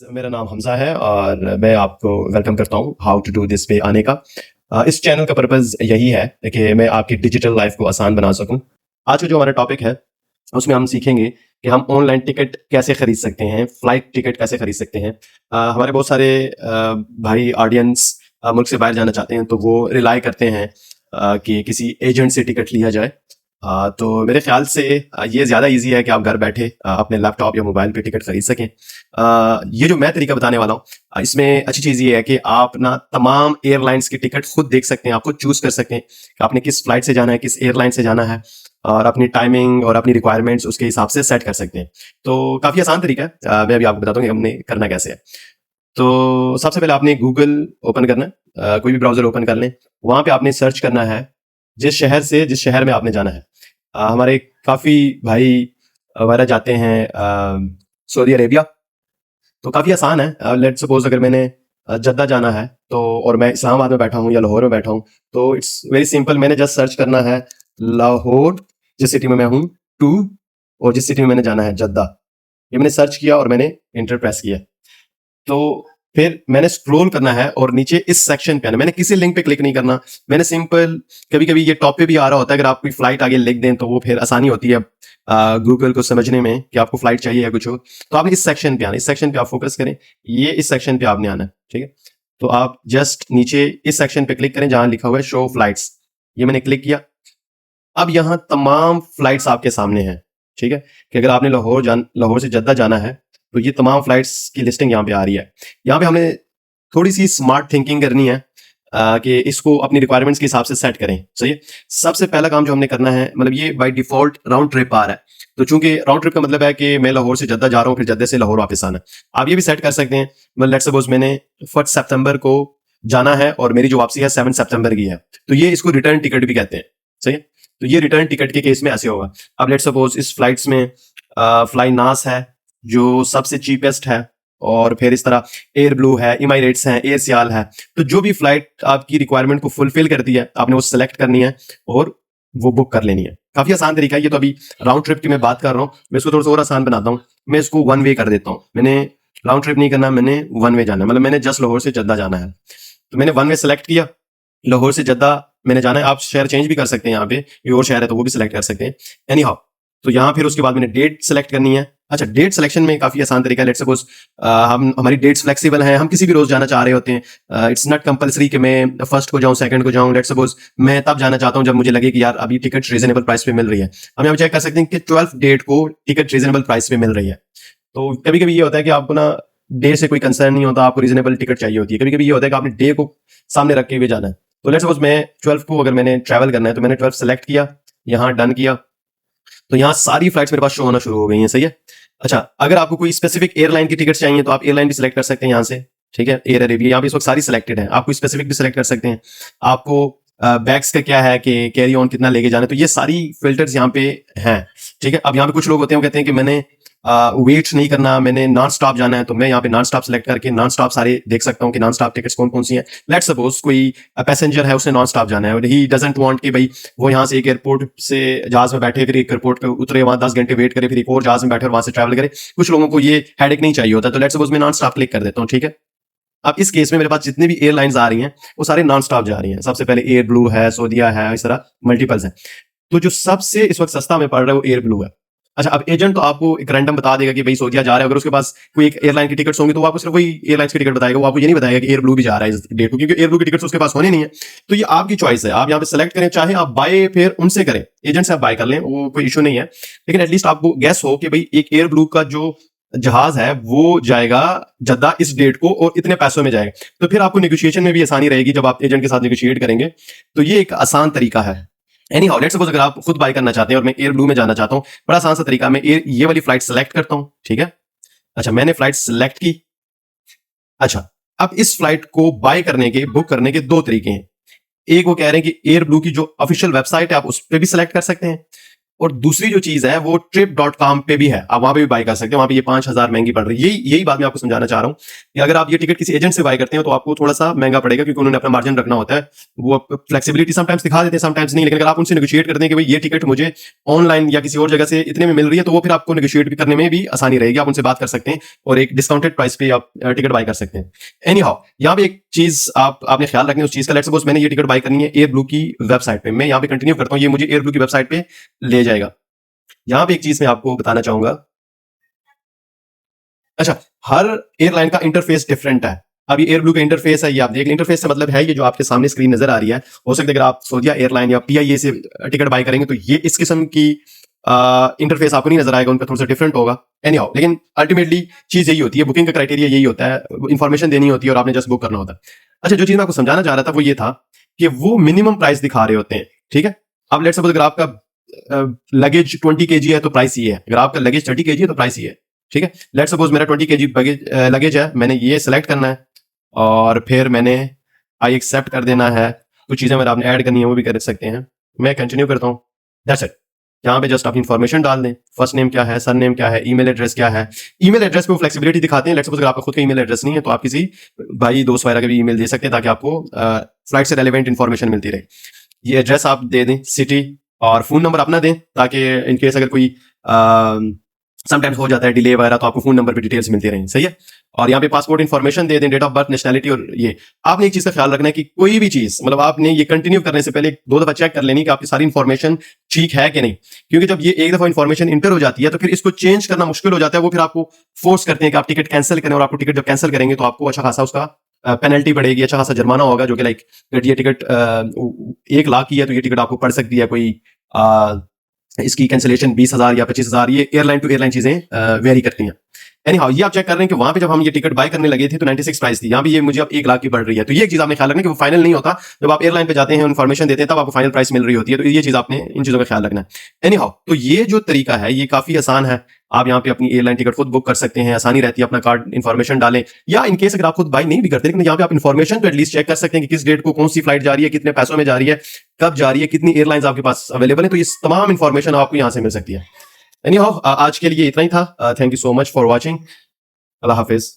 मेरा नाम हमज़ा है और मैं आपको वेलकम करता हूँ हाउ टू डू दिस पे आने का। इस चैनल का पर्पज़ यही है कि मैं आपकी डिजिटल लाइफ को आसान बना सकूँ। आज का जो हमारा टॉपिक है, उसमें हम सीखेंगे कि हम ऑनलाइन टिकट कैसे खरीद सकते हैं, फ्लाइट टिकट कैसे खरीद सकते हैं। हमारे बहुत सारे भाई ऑडियंस मुल्क से बाहर जाना चाहते हैं, तो वो रिलाय करते हैं कि किसी एजेंट से टिकट लिया जाए। तो मेरे ख्याल से ये ज़्यादा ईज़ी है कि आप घर बैठे अपने लैपटॉप या मोबाइल पे टिकट खरीद सकें। ये जो मैं तरीका बताने वाला हूँ, इसमें अच्छी चीज़ ये है कि आप ना तमाम एयरलाइंस के टिकट खुद देख सकते हैं, आप खुद चूज़ कर सकते हैं कि आपने किस फ्लाइट से जाना है, किस एयरलाइन से जाना है और अपनी टाइमिंग और अपनी रिक्वायरमेंट्स उसके हिसाब से सेट कर सकते हैं। तो काफ़ी आसान तरीका है। मैं अभी आपको बताता हूँ कि हमने करना कैसे है। तो सबसे पहले आपने गूगल ओपन करना है, कोई भी ब्राउज़र ओपन कर लें। वहाँ पे आपने सर्च करना है जिस शहर में आपने जाना है। हमारे काफ़ी भाई वगैरह जाते हैं सऊदी अरेबिया। तो काफ़ी आसान है। लेट्स सपोज़ अगर मैंने जद्दा जाना है तो और मैं इस्लामाबाद में बैठा हूँ या लाहौर में बैठा हूँ, तो इट्स वेरी सिंपल। मैंने जस्ट सर्च करना है लाहौर, जिस सिटी में मैं हूँ, टू, और जिस सिटी में मैंने जाना है जद्दा। ये मैंने सर्च किया और मैंने एंटर प्रेस किया। तो फिर मैंने स्क्रॉल करना है और नीचे इस सेक्शन पे आना है। मैंने किसी लिंक पे क्लिक नहीं करना। मैंने सिंपल, कभी-कभी ये टॉप पे भी आ रहा होता है, अगर आप कोई फ्लाइट आगे लिख दें तो वो फिर आसानी होती है गूगल को समझने में कि आपको फ्लाइट चाहिए या कुछ हो। तो आपने इस सेक्शन पे आना है, इस सेक्शन पे आप फोकस करें। ये इस सेक्शन पे आपने आना है, ठीक है? तो आप जस्ट नीचे इस सेक्शन पे क्लिक करें जहां लिखा हुआ है शो फ्लाइट्स। ये मैंने क्लिक किया। अब यहाँ तमाम फ्लाइट्स आपके सामने हैं, ठीक है? कि अगर आपने लाहौर से जद्दा जाना है, तो ये तमाम फ्लाइट्स की लिस्टिंग यहाँ पे आ रही है। यहाँ पे हमने थोड़ी-सी स्मार्ट थिंकिंग करनी है कि इसको अपनी रिक्वायरमेंट्स के हिसाब से सेट करें, सही है? सबसे पहला काम जो हमने करना है, मतलब ये बाय डिफ़ॉल्ट राउंड ट्रिप आ रहा है। तो चूँकि राउंड ट्रिप का मतलब है कि मैं लाहौर से जद्दा जा रहा हूँ, फिर जद्दे से लाहौर वापस आना है। आप ये भी सेट कर सकते हैं, मतलब लेट्स सपोज़ मैंने 1 सितंबर को जाना है और मेरी जो वापसी है 7 सितंबर की है। तो ये इसको रिटर्न टिकट भी कहते हैं, सही है? तो ये रिटर्न टिकट के केस में ऐसे होगा। अब लेट्स सपोज़ इस फ्लाइट्स में फ्लाई नास है, जो सबसे चीपेस्ट है, और फिर इस तरह एयर ब्लू है, इमारेट्स है, एयर सियाल है। तो जो भी फ्लाइट आपकी रिक्वायरमेंट को फुलफिल करती है, आपने वो सेलेक्ट करनी है और वो बुक कर लेनी है। काफ़ी आसान तरीका है। ये तो अभी राउंड ट्रिप की मैं बात कर रहा हूँ। मैं इसको थोड़ा-सा और आसान बनाता हूँ। मैं इसको वन वे कर देता हूँ। मैंने राउंड ट्रिप नहीं करना, मैंने वन वे जाना है। मतलब मैंने जस्ट लाहौर से जद्दा जाना है। तो मैंने वन वे सेलेक्ट किया। लाहौर से जद्दा मैंने जाना है। आप शहर चेंज भी कर सकते हैं यहाँ पे, कोई और शहर है तो वो भी सिलेक्ट कर सकते हैं। एनी हाउ, तो यहाँ फिर उसके बाद मैंने डेट सेलेक्ट करनी है। अच्छा, डेट सिलेक्शन में काफ़ी आसान तरीका है। लेट्स सपोज हम हमारी डेट्स फ्लेक्सिबल हैं, हम किसी भी रोज़ जाना चाह रहे होते हैं। इट्स नॉट कंपल्सरी कि मैं फर्स्ट को जाऊँ, सेकंड को जाऊँ। लेट्स सपोज मैं तब जाना चाहता हूँ जब मुझे लगे कि यार अभी टिकट रीजनेबल प्राइस पे मिल रही है। हम यहाँ चेक कर सकते हैं कि 12th डेट को टिकट रीजनेबल प्राइस पे मिल रही है। तो कभी-कभी ये होता है कि आपको ना डे से कोई कंसर्न नहीं होता, आपको रीजनेबल टिकट चाहिए होती है। कभी-कभी ये होता है कि आपने डे को सामने रख के हुए जाना है। तो लेट्स सपोज मैं 12 को अगर मैंने ट्रैवल करना है, तो मैंने 12 सेलेक्ट किया, यहाँ डन किया। तो यहाँ सारी फ्लाइट्स मेरे पास शो होना शुरू हो गई हैं, सही है? अच्छा, अगर आपको कोई स्पेसिफिक एयरलाइन की टिकट चाहिए तो आप एयरलाइन भी सिलेक्ट कर सकते हैं यहाँ से, ठीक है? एयर अरेबिया यहाँ पे इस वक्त सारी सिलेक्टेड है। आप कोई स्पेसिफिक भी सिलेक्ट कर सकते हैं। आपको बैग्स का क्या है कि कैरी ऑन कितना लेके जाना है, तो ये सारी फिल्टर्स यहाँ पे हैं, ठीक है? अब यहाँ पे कुछ लोग होते हैं, वो कहते हैं कि मैंने वेट नहीं करना, मैंने नॉन स्टॉप जाना है, तो मैं यहाँ पे नॉन स्टॉप सेलेक्ट करके नॉन स्टॉप सारे देख सकता हूँ कि नॉन स्टॉप टिकट्स कौन कौन सी हैं। लेट्स सपोज कोई पैसेंजर है, उसने नॉन स्टॉप जाना है और ही डजंट वांट कि भाई वो यहाँ से एक एयरपोर्ट से जहाज में बैठे, फिर एक एयरपोर्ट पे उतरे, वहां 10 घंटे वेट करे, फिर एक और जहाज में बैठे और वहां से ट्रैवल करे। कुछ लोगों को ये हेडेक नहीं चाहिए होता, तो लेट्स सपोज मैं नॉन स्टॉप क्लिक कर देता हूँ, ठीक है? अब इस केस में मेरे पास जितनी भी एयरलाइंस आ रही हैं, वो सारे नॉन स्टॉप जा रही हैं। सबसे पहले एयर ब्लू है, सऊदीया है, इस तरह मल्टीपल्स हैं। तो जो सबसे इस वक्त सस्ता में पड़ रहा है वो एयर ब्लू है। अच्छा, अब एजेंट तो आपको एक रैंडम बता देगा कि भाई सऊदीया जा रहा है। अगर उसके पास कोई एक एयरलाइन की टिकट्स होंगी तो वो आपको सिर्फ वही एयरलाइंस की टिकट बताएगा। वो आपको ये नहीं बताएगा कि एयर ब्लू भी जा रहा है इस डेट को, क्योंकि एयर ब्लू की टिकट्स उसके पास होनी नहीं है। तो ये आपकी चॉइस है, आप यहाँ पे सेलेक्ट करें, चाहे आप बाय फिर उनसे करें, एजेंट से आप बाय कर लें, वो कोई इशू नहीं है। लेकिन एटलीस्ट आपको गैस हो कि भाई एक एयर ब्लू का जो जहाज है वो जाएगा जद्दा इस डेट को और इतने पैसों में जाएगा। तो फिर आपको नेगोशिएशन में भी आसानी रहेगी जब आप एजेंट के साथ नेगोशिएट करेंगे। तो ये एक आसान तरीका है। एनी हाउ, लेट्स सपोज अगर आप खुद बाय करना चाहते हैं और मैं एयर ब्लू में जाना चाहता हूँ, बड़ा आसान सा तरीका, मैं ये वाली फ्लाइट सेलेक्ट करता हूँ, ठीक है? अच्छा, मैंने फ्लाइट सेलेक्ट की। अच्छा, अब इस फ्लाइट को बाय करने के, बुक करने के दो तरीके हैं। एक वो कह रहे हैं कि एयर ब्लू की जो ऑफिशियल वेबसाइट है आप उस पर भी सिलेक्ट कर सकते हैं, और दूसरी जो चीज है वो trip.com पे भी है, आप वहां पे भी बाय कर सकते हैं, वहां पे ये 5,000 महंगी पड़ रही है। यही बात मैं आपको समझाना चाह रहा हूँ कि अगर आप ये टिकट किसी एजेंट से बाय करते हैं तो आपको थोड़ा सा महंगा पड़ेगा, क्योंकि उन्होंने अपना मार्जिन रखना होता है। वो फ्लेक्सिबिलिटी समटाइम्स दिखा देते हैं, समटाइम्स नहीं, लेकिन अगर आप उनसे नेगोशिएट करते हैं कि भाई ये टिकट मुझे ऑनलाइन या किसी और जगह से इतने में मिल रही है, तो वो फिर आपको नेगोशिएट करने में भी आसानी रहेगी, आप उनसे बात कर सकते हैं और एक डिस्काउंटेड प्राइस पे आप टिकट बाय कर सकते हैं। एनी हाउ, यहाँ पे एक चीज आपने ख्याल रखनी है उस चीज का। लेट्स सपोज मैंने ये टिकट बाय करनी है एयर ब्लू की वेबसाइट पे, मैं यहाँ पे कंटिन्यू करता हूँ, ये मुझे एयर ब्लू की वेबसाइट पे ले जाएगा। यहाँ पे एक चीज मैं आपको बताना चाहूंगा, अच्छा, हर एयरलाइन का इंटरफेस डिफरेंट है। अब ये एयर ब्लू का इंटरफेस है, ये आप देख लें। इंटरफेस से मतलब है ये जो आपके सामने स्क्रीन नजर आ रही है। हो सकता है अगर आप सऊदिया एयरलाइन या पीआईए से टिकट बाय करेंगे तो ये इस किस्म की इंटरफेस आपको नहीं नजर आएगा, उनका थोड़ा सा डिफरेंट होगा। एनी हाउ, लेकिन अल्टीमेटली चीज यही होती है, बुकिंग का क्राइटेरिया यही होता है, इन्फॉर्मेशन देनी होती है और आपने जस्ट बुक करना होता है। अच्छा, जो चीज मैं आपको समझाना चाह रहा था वो ये था कि वो मिनिमम प्राइस दिखा रहे होते हैं, ठीक है। अब लेट्स सपोज अगर आपका लगेज 20 kg है तो प्राइस ये है, अगर आपका लगेज 30 kg है तो प्राइस ये है, ठीक है। लेट्स सपोज मेरा 20 kg लगेज है, मैंने ये सिलेक्ट करना है और फिर मैंने आई एक्सेप्ट कर देना है। कुछ चीजें अगर आपने ऐड करनी है वो भी कर सकते हैं। मैं कंटिन्यू करता हूँ, दैट्स इट। यहाँ पे जस्ट आप इन्फॉर्मेशन डाल दें, फर्स्ट नेम क्या है, सर नेम क्या है, ईमेल एड्रेस क्या है। ईमेल एड्रेस पे वो फ्लेक्सिबिलिटी दिखाते हैं। लेट्स सपोज अगर आपका खुद का ईमेल एड्रेस नहीं है तो आप किसी भाई दोस्त वगैरह का भी ईमेल दे सकते हैं, ताकि आपको फ्लाइट से रेलेवेंट इन्फॉर्मेशन मिलती रहे। ये एड्रेस आप दे दें, सिटी और फोन नंबर अपना दें, ताकि इनकेस अगर कोई समटाइम्स हो जाता है डिले वगैरह तो आपको फोन नंबर पे डिटेल्स मिलती रहें, सही है। और यहाँ पे पासपोर्ट इन्फॉर्मेशन दे दें, डेट ऑफ बर्थ, नेशनैलिटी। और ये आपने एक चीज का ख्याल रखना है कि कोई भी चीज, मतलब आपने ये कंटिन्यू करने से पहले 2 दफा चेक कर लेनी कि आपकी सारी इन्फॉर्मेशन ठीक है कि नहीं, क्योंकि जब ये एक दफा इन्फॉर्मेशन इंटर हो जाती है तो फिर इसको चेंज करना मुश्किल हो जाता है। वो फिर आपको फोर्स करते हैं कि आप टिकट कैंसिल करें, और आपको टिकट जब कैंसिल करेंगे तो आपको अच्छा खासा उसका पेनल्टी पड़ेगी, अच्छा खासा जुर्माना होगा, जो कि लाइक ये टिकट 1 लाख की है तो ये टिकट आपको पड़ सकती है कोई इसकी कैंसिलेशन 20,000 या 25,000। ये एयरलाइन टू एयरलाइन चीजें वेरी करती हैं। एनी हाउ, ये आप चेक कर रहे हैं कि वहां पे जब हम ये टिकट बाय करने लगे थे तो 96 प्राइस थी, यहाँ भी ये मुझे अब 1 लाख की पड़ रही है। तो ये एक चीज आपने ख्याल रखना कि वो फाइनल नहीं होता, जब आप एयरलाइन पे जाते हैं इन्फॉर्मेशन देते हैं तब आपको फाइनल प्राइस मिल रही होती है। तो ये चीज आपने इन चीजों का ख्याल रखना है। एनी हाउ, तो ये जो तरीका है ये काफी आसान है। आप यहाँ पे अपनी एयरलाइन टिकट खुद बुक कर सकते हैं, आसानी रहती है। अपना कार्ड इन्फॉर्मेशन डालें, या इनकेस अगर आप खुद बाय नहीं भी करते, लेकिन यहाँ पे आप इन्फॉर्मेशन तो एटलीस्ट चेक कर सकते हैं कि किस डेट को कौन सी फ्लाइट जा रही है, कितने पैसों में जा रही है, कब जा रही है, कितनी एयरलाइंस आपके पास अवेलेबल है। तो ये तमाम इन्फॉर्मेशन आपको यहाँ से मिल सकती है। एनी हाउ, आज के लिए इतना ही था। Thank you so much for watching. Allah Hafiz.